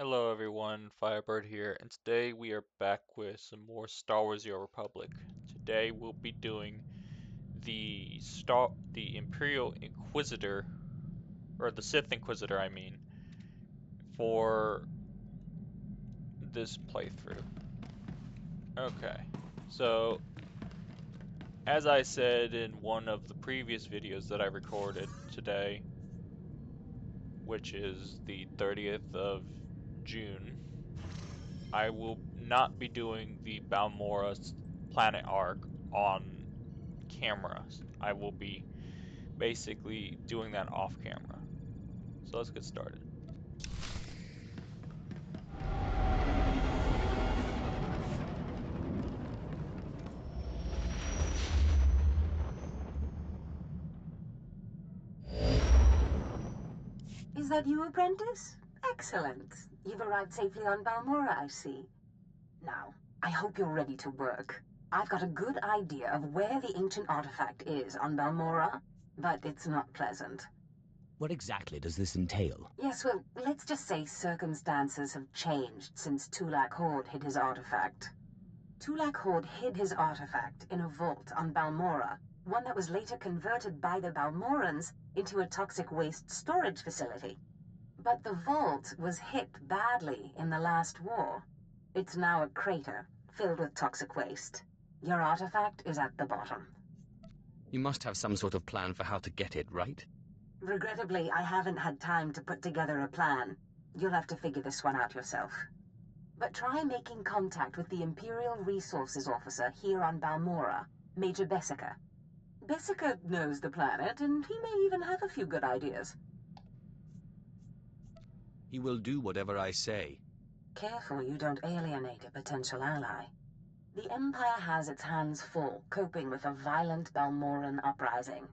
Hello everyone, Firebird here, and today we are back with some more Star Wars: The Old Republic. Today we'll be doing the Imperial Inquisitor, or the Sith Inquisitor, I mean, for this playthrough. Okay, so as I said in one of the previous videos that I recorded today, which is the 30th of June, I will not be doing the Balmorra planet arc on camera. I will be basically doing that off camera. So let's get started. Is that you, apprentice? Excellent. You've arrived safely on Balmorra, I see. Now, I hope you're ready to work. I've got a good idea of where the ancient artifact is on Balmorra, but it's not pleasant. What exactly does this entail? Yes, well, let's just say circumstances have changed since Tulak Hord hid his artifact. Tulak Hord hid his artifact in a vault on Balmorra, one that was later converted by the Balmorrans into a toxic waste storage facility. But the vault was hit badly in the last war. It's now a crater, filled with toxic waste. Your artifact is at the bottom. You must have some sort of plan for how to get it, right? Regrettably, I haven't had time to put together a plan. You'll have to figure this one out yourself. But try making contact with the Imperial Resources Officer here on Balmorra, Major Bessica. Bessica knows the planet, and he may even have a few good ideas. He will do whatever I say. Careful you don't alienate a potential ally. The Empire has its hands full coping with a violent Balmorran uprising.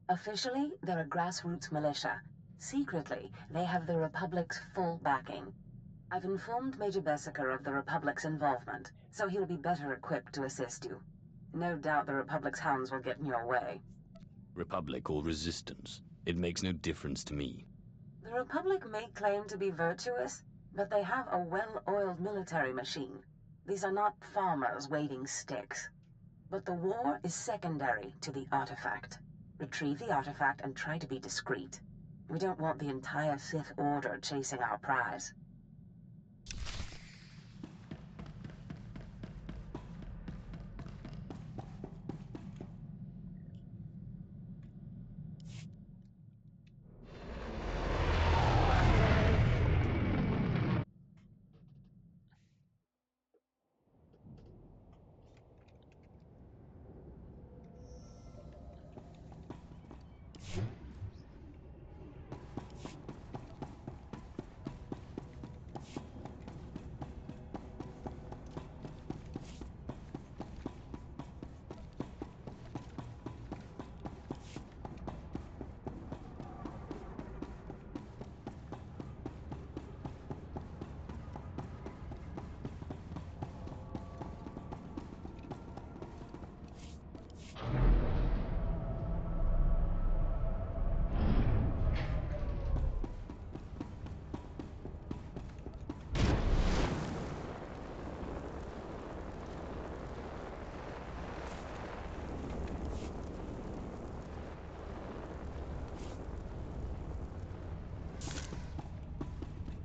Officially, they're a grassroots militia. Secretly, they have the Republic's full backing. I've informed Major Bessica of the Republic's involvement, so he'll be better equipped to assist you. No doubt the Republic's hounds will get in your way. Republic or resistance, it makes no difference to me. The Republic may claim to be virtuous, but they have a well-oiled military machine. These are not farmers waving sticks. But the war is secondary to the artifact. Retrieve the artifact and try to be discreet. We don't want the entire Sith Order chasing our prize.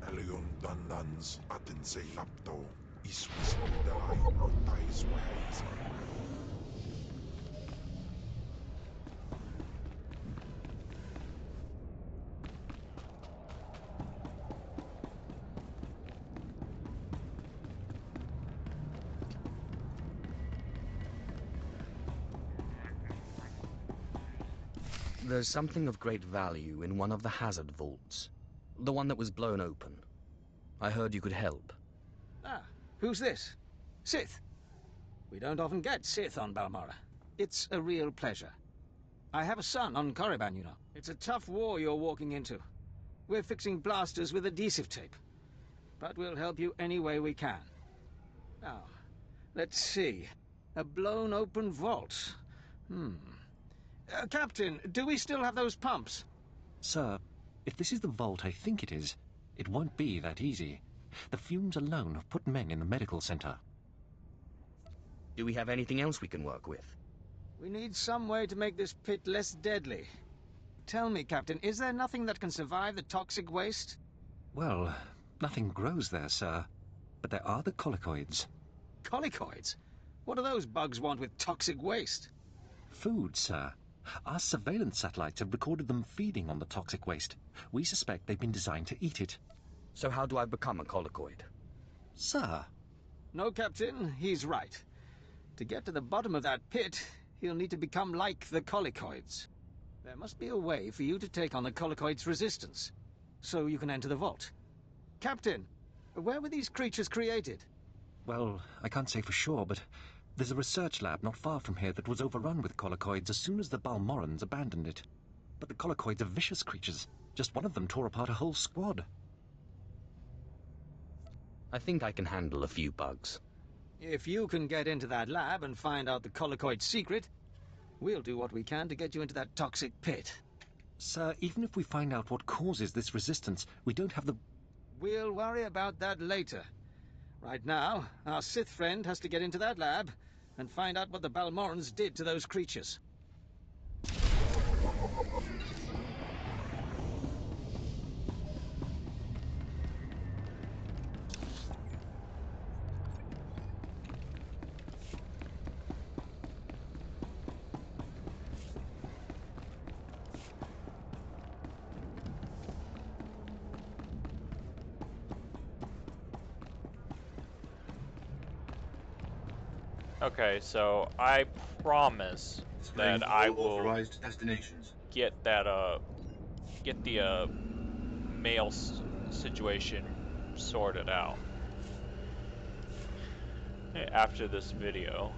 Elion Dandans Atense Lapto Iswis Midalai Mortais Ways. There's something of great value in one of the hazard vaults. The one that was blown open. I heard you could help. Ah, who's this? Sith. We don't often get Sith on Balmorra. It's a real pleasure. I have a son on Korriban, you know. It's a tough war you're walking into. We're fixing blasters with adhesive tape. But we'll help you any way we can. Now, let's see. A blown open vault. Captain, do we still have those pumps? Sir, if this is the vault I think it is, it won't be that easy. The fumes alone have put men in the medical center. Do we have anything else we can work with? We need some way to make this pit less deadly. Tell me, Captain, is there nothing that can survive the toxic waste? Well, nothing grows there, sir. But there are the colicoids. Colicoids? What do those bugs want with toxic waste? Food, sir. Our surveillance satellites have recorded them feeding on the toxic waste. We suspect they've been designed to eat it. So how do I become a colicoid? Sir? No, Captain, he's right. To get to the bottom of that pit, he'll need to become like the colicoids. There must be a way for you to take on the colicoids' resistance, so you can enter the vault. Captain, where were these creatures created? Well, I can't say for sure, but there's a research lab not far from here that was overrun with colicoids as soon as the Balmorrans abandoned it. But the colicoids are vicious creatures. Just one of them tore apart a whole squad. I think I can handle a few bugs. If you can get into that lab and find out the colicoid secret, we'll do what we can to get you into that toxic pit. Sir, even if we find out what causes this resistance, we don't have the... We'll worry about that later. Right now, our Sith friend has to get into that lab and find out what the Balmorrans did to those creatures. Okay, so I promise that I will authorized destinations. get that get the mail situation sorted out after this video,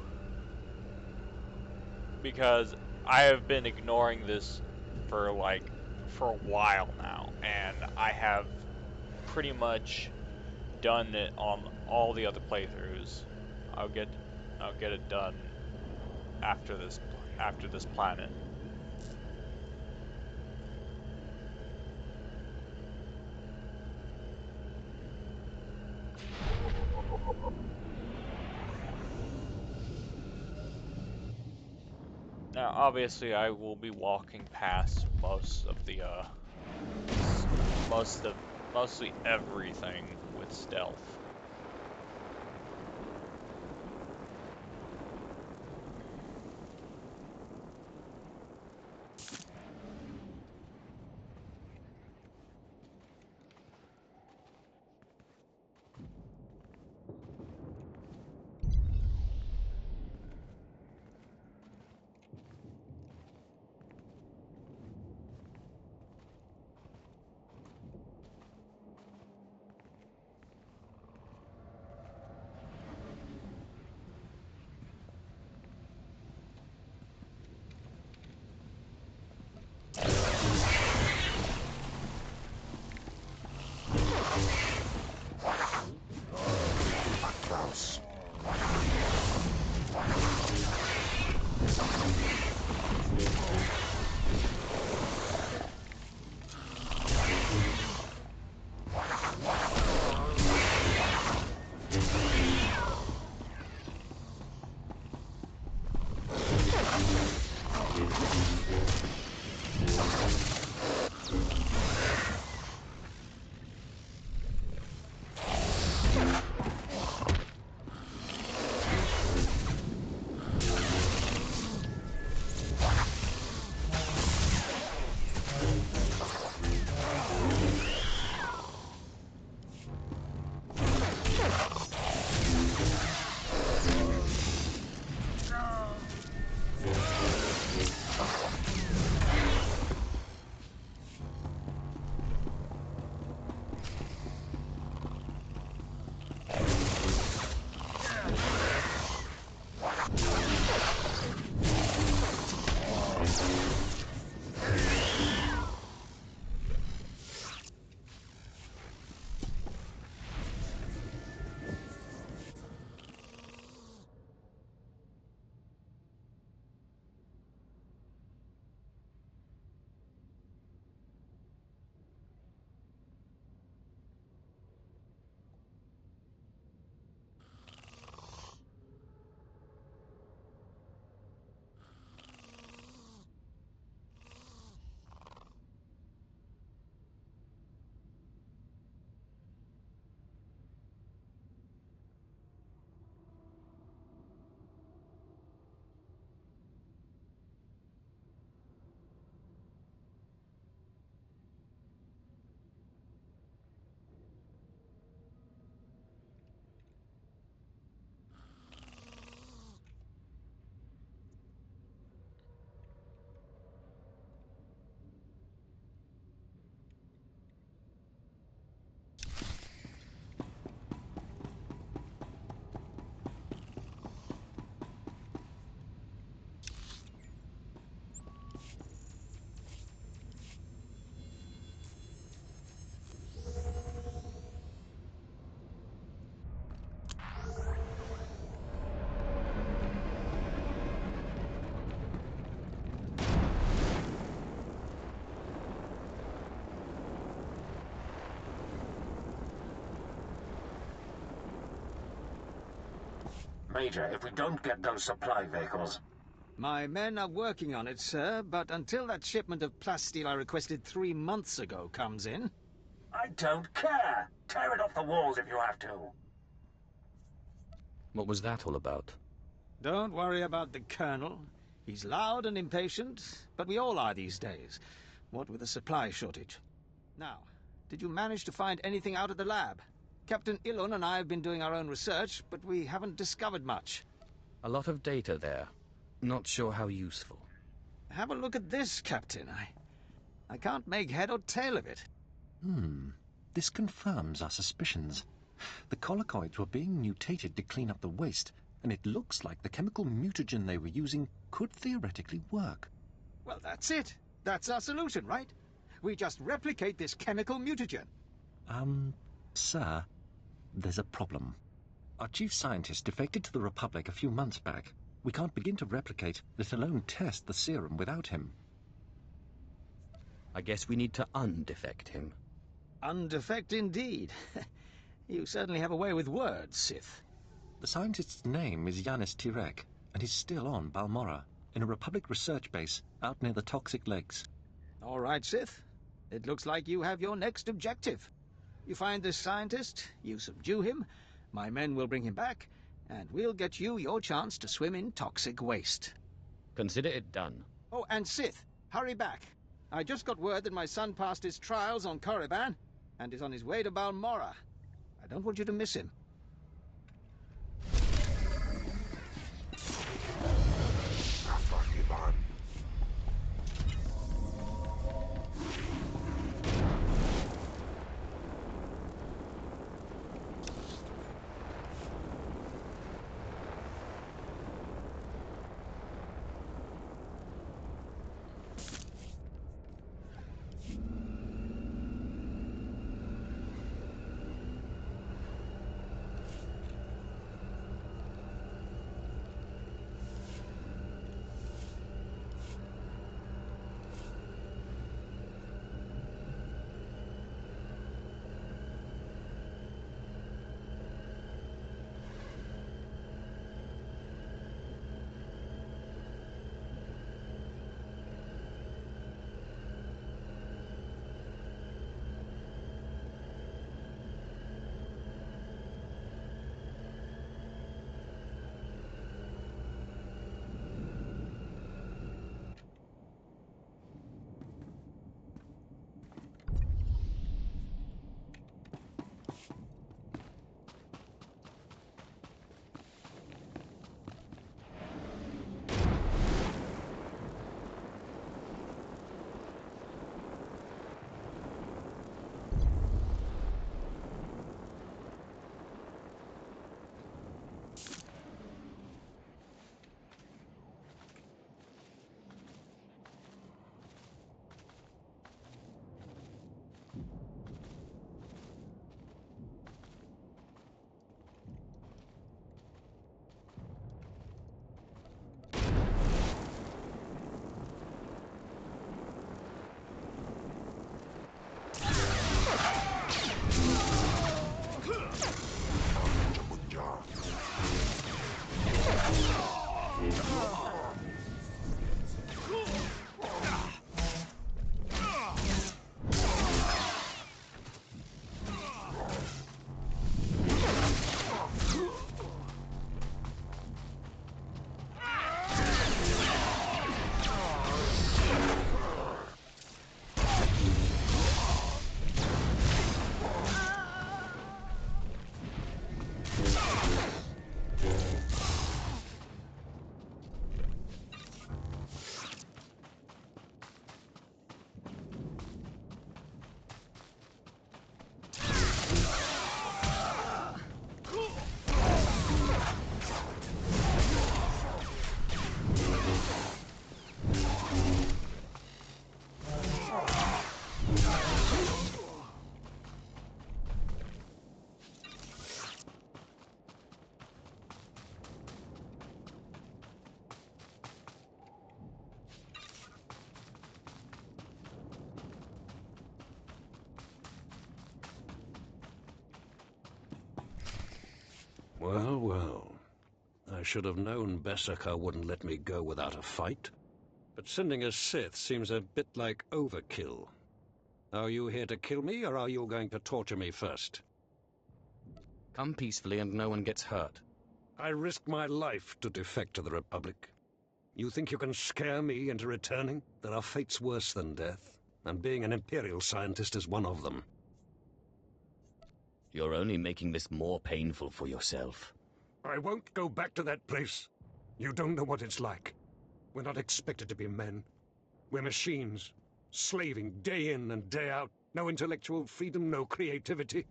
because I have been ignoring this for a while now, and I have pretty much done it on all the other playthroughs. I'll get it done after this planet. Now, obviously, I will be walking past mostly everything with stealth. Major, if we don't get those supply vehicles. My men are working on it, sir, but until that shipment of plasteel I requested 3 months ago comes in... I don't care! Tear it off the walls if you have to! What was that all about? Don't worry about the Colonel. He's loud and impatient, but we all are these days, what with the supply shortage. Now, did you manage to find anything out of the lab? Captain Ilon and I have been doing our own research, but we haven't discovered much. A lot of data there. Not sure how useful. Have a look at this, Captain. I can't make head or tail of it. This confirms our suspicions. The collocoids were being mutated to clean up the waste, and it looks like the chemical mutagen they were using could theoretically work. Well, that's it. That's our solution, right? We just replicate this chemical mutagen. Sir, there's a problem. Our chief scientist defected to the Republic a few months back. We can't begin to replicate, let alone test the serum without him. I guess we need to undefect him. Undefect indeed. You certainly have a way with words, Sith. The scientist's name is Yanis Tirek, and he's still on Balmorra, in a Republic research base out near the Toxic Lakes. All right, Sith. It looks like you have your next objective. You find this scientist, you subdue him, my men will bring him back, and we'll get you your chance to swim in toxic waste. Consider it done. Oh, and Sith, hurry back. I just got word that my son passed his trials on Korriban and is on his way to Balmorra. I don't want you to miss him. Afakiban. Well, well. should have known Berserker wouldn't let me go without a fight. But sending a Sith seems a bit like overkill. Are you here to kill me, or are you going to torture me first? Come peacefully and no one gets hurt. I risked my life to defect to the Republic. You think you can scare me into returning? There are fates worse than death, and being an Imperial scientist is one of them. You're only making this more painful for yourself. I won't go back to that place. You don't know what it's like. We're not expected to be men. We're machines, slaving day in and day out. No intellectual freedom, no creativity.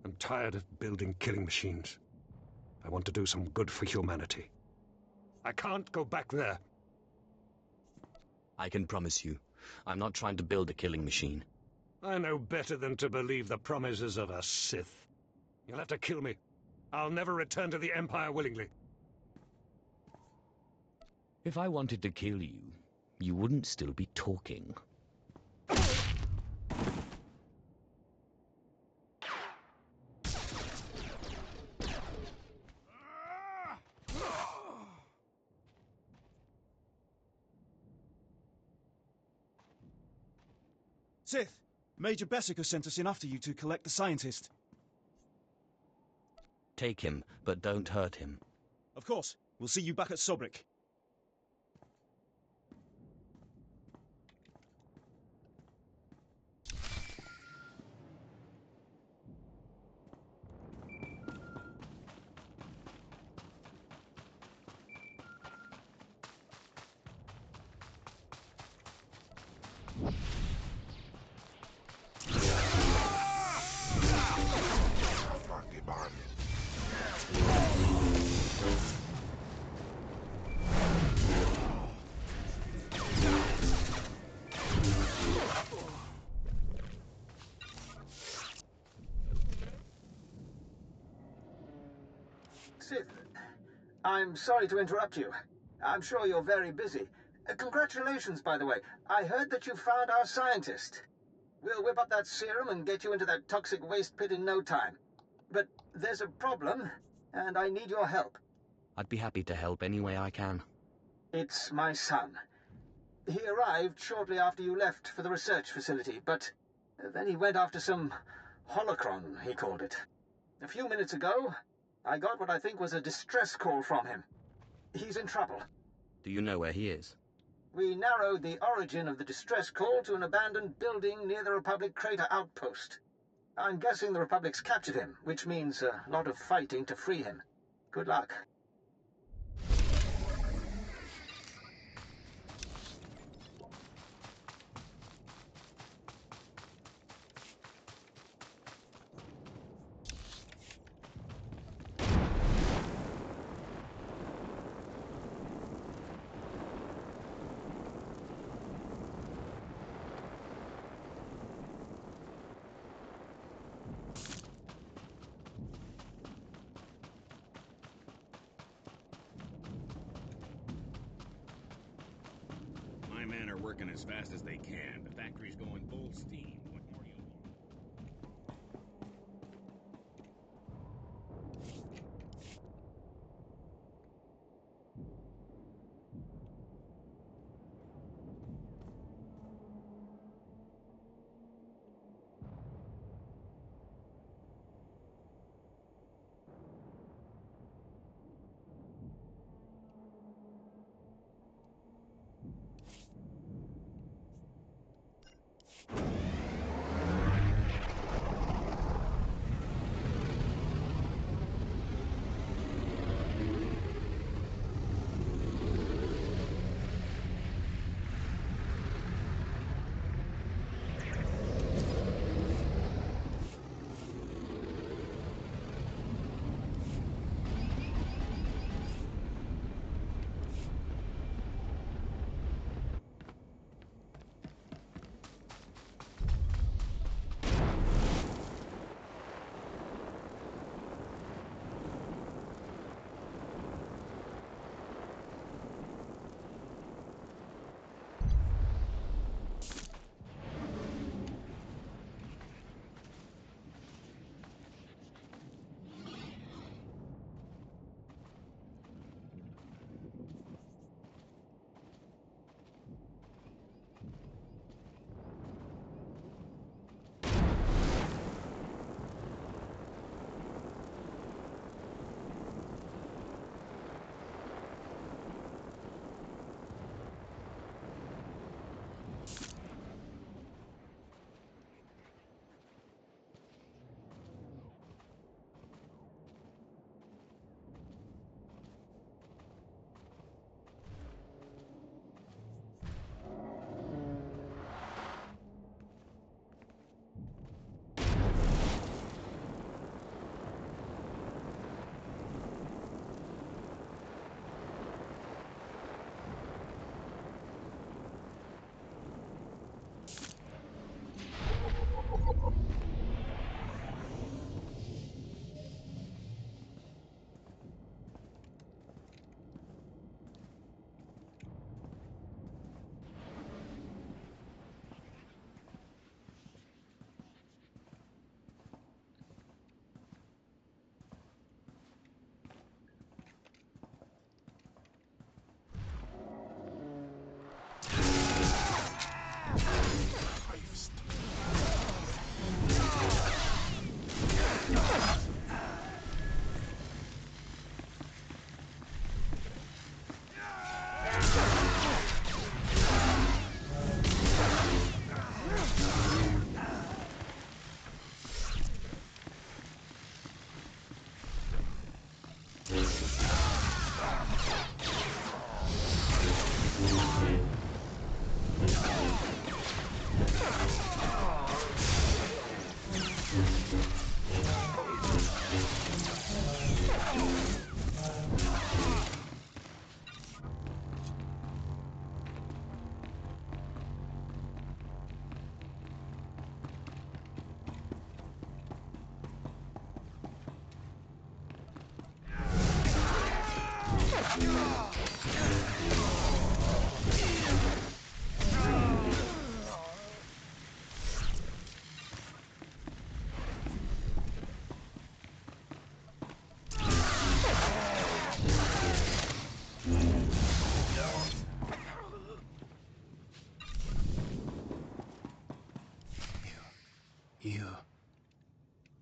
I'm tired of building killing machines. I want to do some good for humanity. I can't go back there. I can promise you, I'm not trying to build a killing machine. I know better than to believe the promises of a Sith. You'll have to kill me. I'll never return to the Empire willingly. If I wanted to kill you, you wouldn't still be talking. Sith, Major Berserker sent us in after you to collect the scientist. Take him, but don't hurt him. Of course. We'll see you back at Sobrik. Fagiban. Sith, I'm sorry to interrupt you. I'm sure you're very busy. Congratulations, by the way. I heard that you found our scientist. We'll whip up that serum and get you into that toxic waste pit in no time. But there's a problem, and I need your help. I'd be happy to help any way I can. It's my son. He arrived shortly after you left for the research facility, but then he went after some holocron, he called it. A few minutes ago, I got what I think was a distress call from him. He's in trouble. Do you know where he is? We narrowed the origin of the distress call to an abandoned building near the Republic crater outpost. I'm guessing the Republic's captured him, which means a lot of fighting to free him. Good luck. My men are working as fast as they can. The factory's going full steam. What more do you want?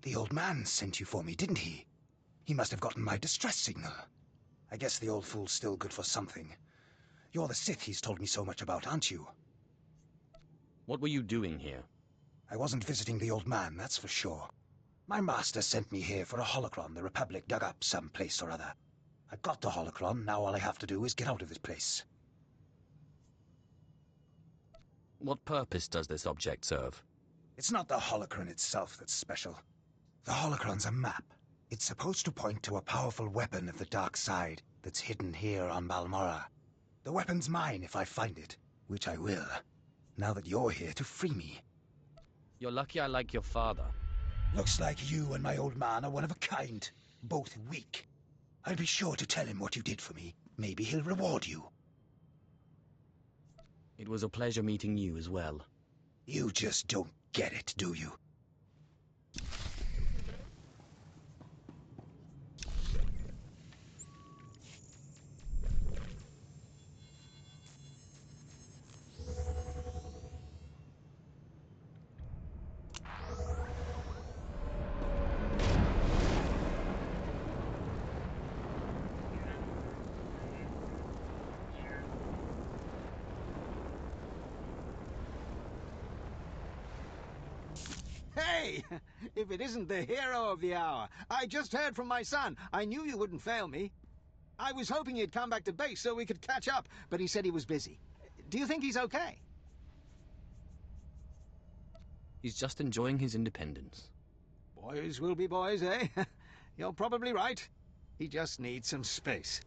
The old man sent you for me, didn't he? He must have gotten my distress signal. I guess the old fool's still good for something. You're the Sith he's told me so much about, aren't you? What were you doing here? I wasn't visiting the old man, that's for sure. My master sent me here for a holocron the Republic dug up someplace or other. I've got the holocron, now all I have to do is get out of this place. What purpose does this object serve? It's not the holocron itself that's special. The holocron's a map. It's supposed to point to a powerful weapon of the dark side that's hidden here on Balmorra. The weapon's mine if I find it, which I will, now that you're here to free me. You're lucky I like your father. Looks like you and my old man are one of a kind, both weak. I'll be sure to tell him what you did for me. Maybe he'll reward you. It was a pleasure meeting you as well. You just don't get it, do you? Hey! If it isn't the hero of the hour. I just heard from my son. I knew you wouldn't fail me. I was hoping you'd come back to base so we could catch up, but he said he was busy. Do you think he's okay? He's just enjoying his independence. Boys will be boys, eh? You're probably right. He just needs some space.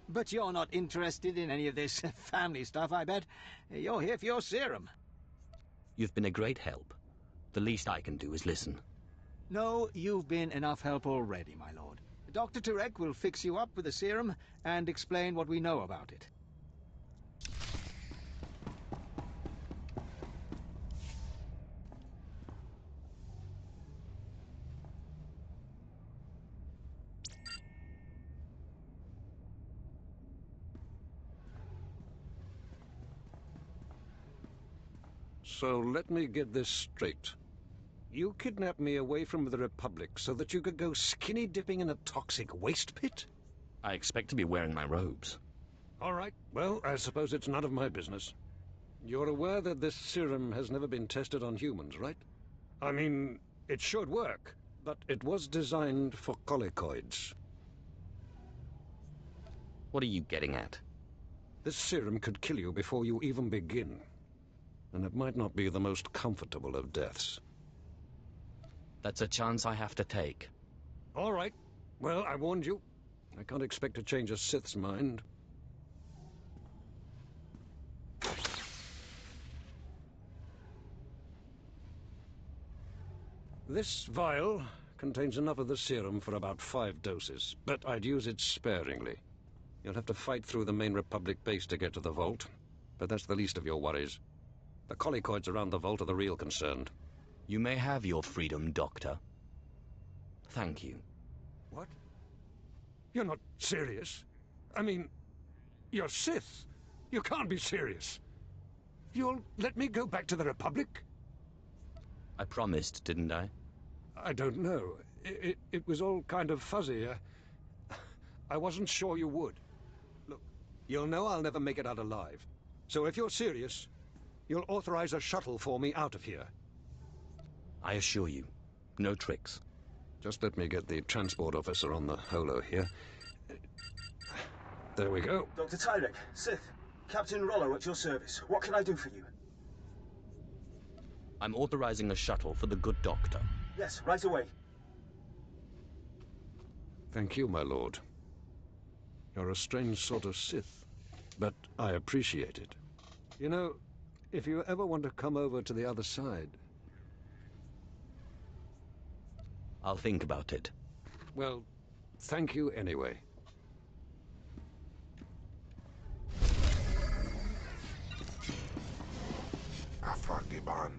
But you're not interested in any of this family stuff, I bet. You're here for your serum. You've been a great help. The least I can do is listen. No, you've been enough help already, my lord. Dr. Turek will fix you up with the serum and explain what we know about it. So let me get this straight. You kidnapped me away from the Republic so that you could go skinny dipping in a toxic waste pit? I expect to be wearing my robes. All right. Well, I suppose it's none of my business. You're aware that this serum has never been tested on humans, right? I mean, it should work, but it was designed for colicoids. What are you getting at? This serum could kill you before you even begin. And it might not be the most comfortable of deaths. That's a chance I have to take. All right. Well, I warned you. I can't expect to change a Sith's mind. This vial contains enough of the serum for about 5 doses, but I'd use it sparingly. You'll have to fight through the main Republic base to get to the vault, but that's the least of your worries. The colicoids around the vault are the real concern. You may have your freedom, Doctor. Thank you. What? You're not serious? I mean, you're Sith. You can't be serious. You'll let me go back to the Republic? I promised, didn't I? I don't know. It was all kind of fuzzy. I wasn't sure you would. Look, you'll know I'll never make it out alive. So if you're serious, you'll authorize a shuttle for me out of here. I assure you, no tricks. Just let me get the transport officer on the holo here. There we go. Dr. Tyrek, Sith, Captain Rollo at your service. What can I do for you? I'm authorizing a shuttle for the good doctor. Yes, right away. Thank you, my lord. You're a strange sort of Sith, but I appreciate it. You know, if you ever want to come over to the other side... I'll think about it. Well, thank you anyway. Afagiban.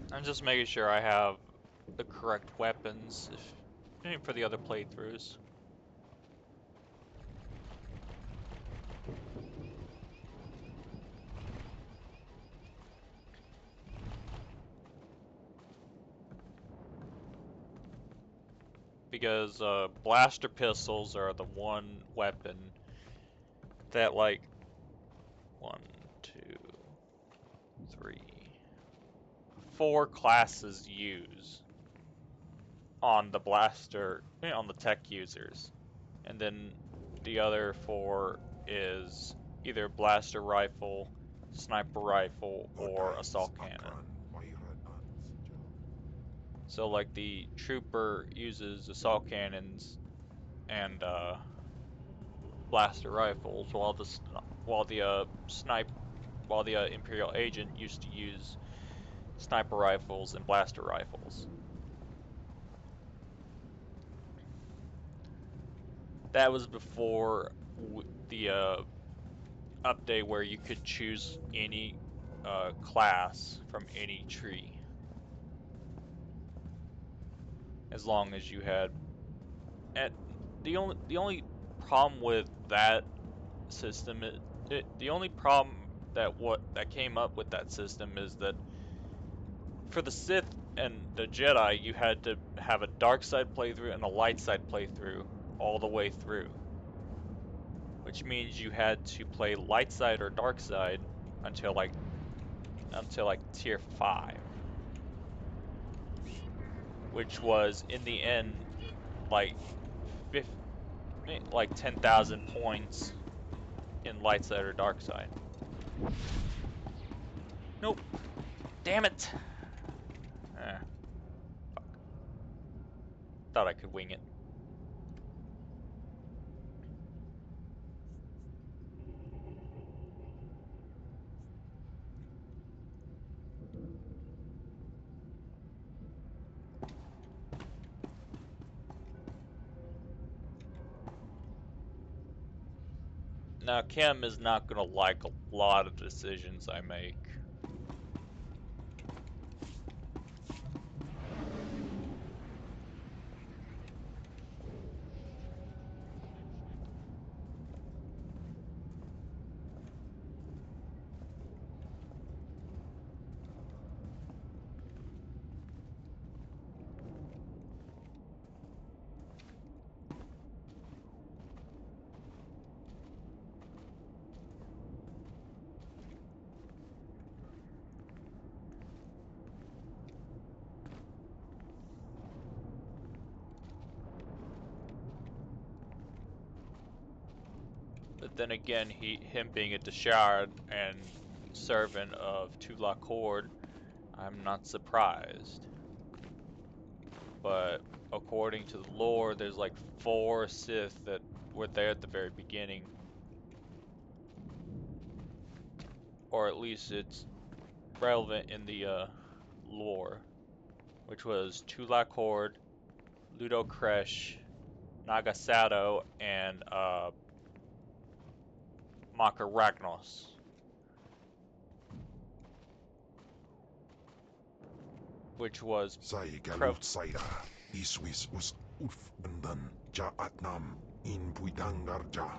I'm just making sure I have the correct weapons for the other playthroughs. Because blaster pistols are the one weapon that, like, 1, 2, 3, 4 classes use on the blaster, on the tech users, and then the other 4 is either blaster rifle, sniper rifle, or assault cannon. So like the trooper uses assault cannons and blaster rifles, while the Imperial agent used to use sniper rifles and blaster rifles. That was before the update where you could choose any class from any tree, as long as you had. And the only problem with that system. The only problem that came up with that system is that for the Sith and the Jedi, you had to have a dark side playthrough and a light side playthrough all the way through, which means you had to play light side or dark side until like tier 5, which was in the end like 10,000 points in light side or dark side. Nope. Damn it. Fuck. Thought I could wing it. Now, Kim is not gonna like a lot of decisions I make. But then again, him being a Deshard and servant of Tulak Horde, I'm not surprised. But according to the lore, there's like 4 Sith that were there at the very beginning. Or at least it's relevant in the lore, which was Tulak Horde, Ludo Kresh, Nagasato, and Maka Ragnos. Which was Saida Iswis us Uf Bendan Ja Atnam in Puidangarja.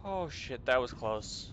Oh shit, that was close.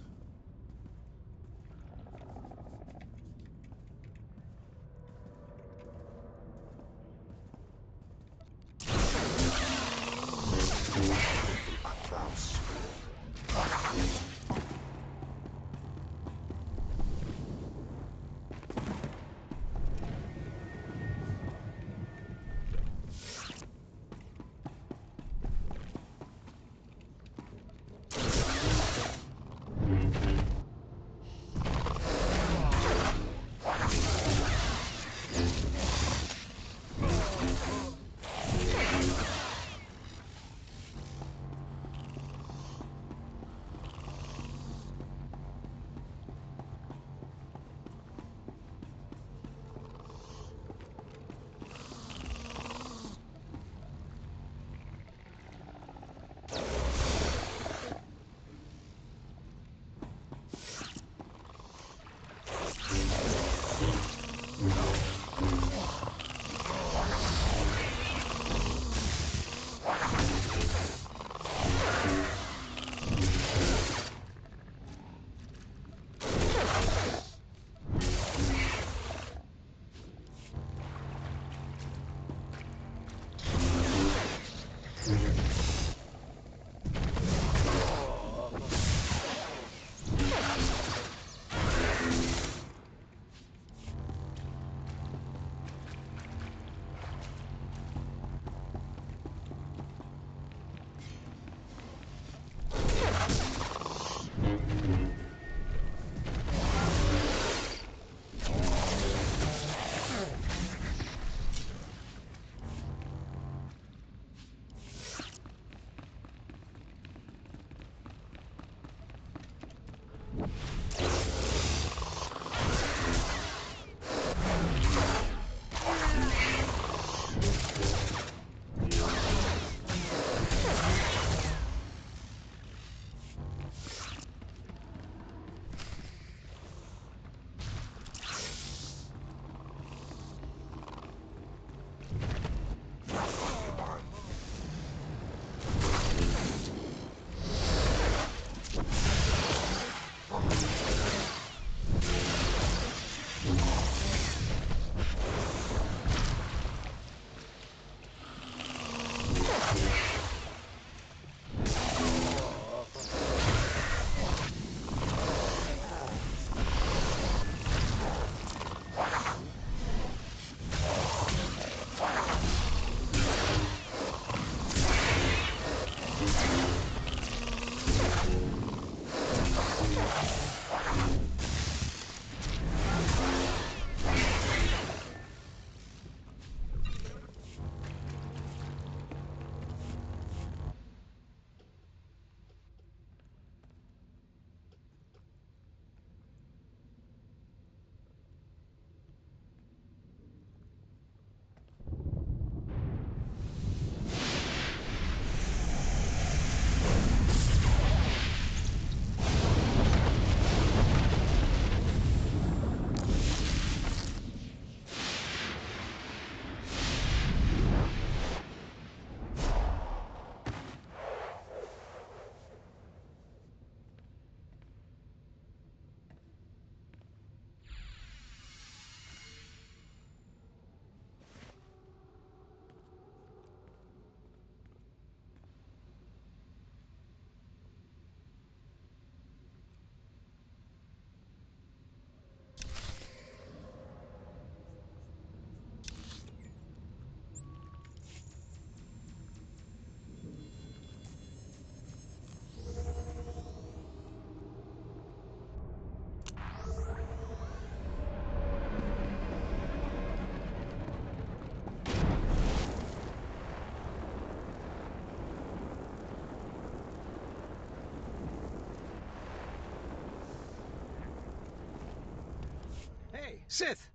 Sith!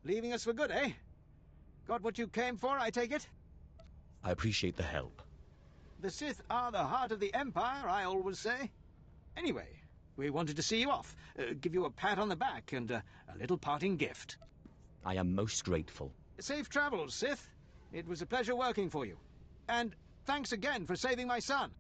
Leaving us for good, eh? Got what you came for, I take it? I appreciate the help. The Sith are the heart of the Empire, I always say. Anyway, we wanted to see you off, give you a pat on the back and a little parting gift. I am most grateful. Safe travels, Sith. It was a pleasure working for you. And thanks again for saving my son.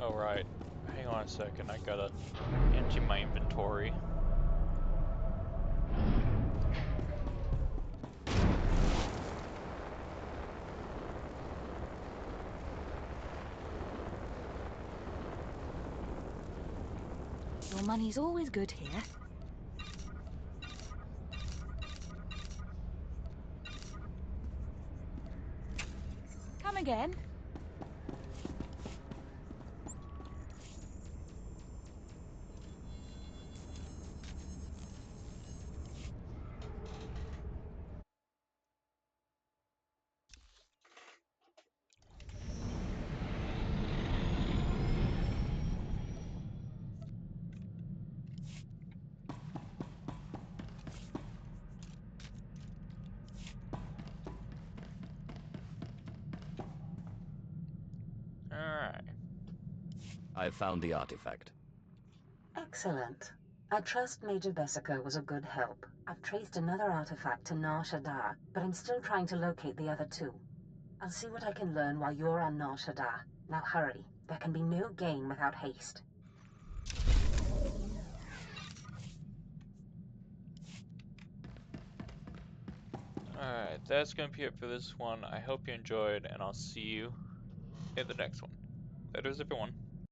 Oh, right. Hang on a second, I gotta empty my inventory. Your money's always good here. Come again. Alright. I've found the artifact. Excellent. I trust Major Bessica was a good help. I've traced another artifact to Nar Shaddaa, but I'm still trying to locate the other two. I'll see what I can learn while you're on Nar Shaddaa. Now hurry. There can be no gain without haste. Alright, that's gonna be it for this one. I hope you enjoyed, and I'll see you in the next one. Later, everyone.